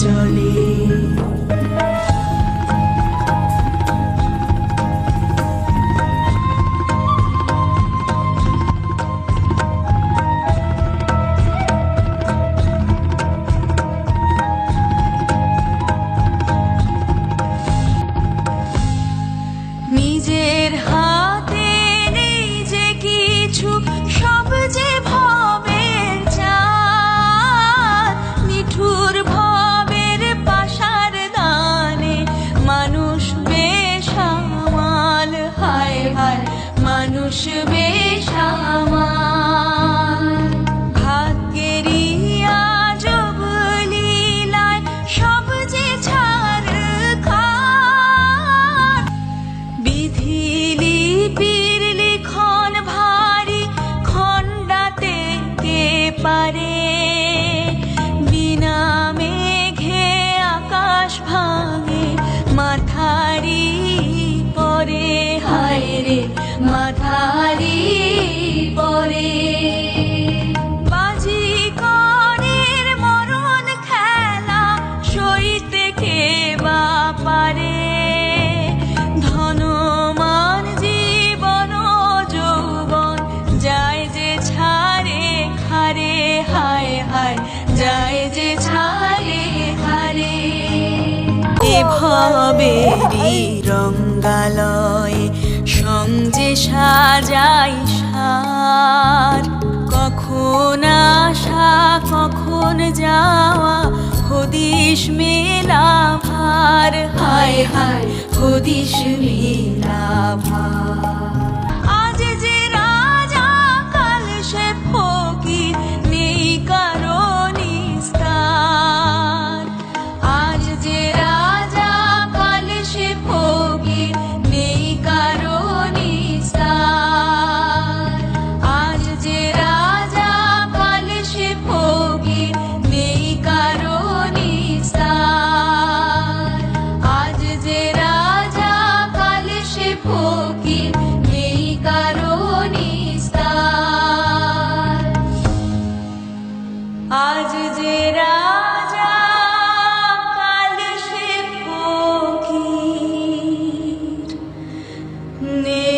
জলে। নিজের হাতে নেই যে কিছু, সব যে ভবের চাল। নিঠুর ভবের পাশার দানে মানুষ বেসামাল। হায় হায় মানুষ বেসামাল। ভাগ্যেরই আজব লীলায় সব যে ছারখার। বিধি লিপির লিখন ভারী খণ্ডাতে কে পারে। বিনা মেঘে আকাশ ভাঙে মাথারি পরে। হায় রে মাথারি পরে। বাজিকরের মরণ খেলা সইতে কে বা পারে। ধনমান জীবন যৌবন যায় যে ছাড়ে খারে। হায় হায় যায় যে ছাড়ে খারে। এভাবেরই রঙ্গালয়ে সঙ্গে সাজাই সার। কখন আসা কখন যাওয়া হদিশ মেলা ভার। হায় হায় হদিশ মেলা ভার। আজ যে রাজা কাল সে ফকির, নেই কারো নিস্তার। আজ যে রাজা কাল সে ফকির, নেই কারো নিস্তার। আজ যে রাজা কাল সে ফকির, নেই কারো নিস্তার। আজ যে রাজা কাল সে ফকির, নেই কারো নিস্তার। আজ যে রাজা কাল সে ফকির, নেই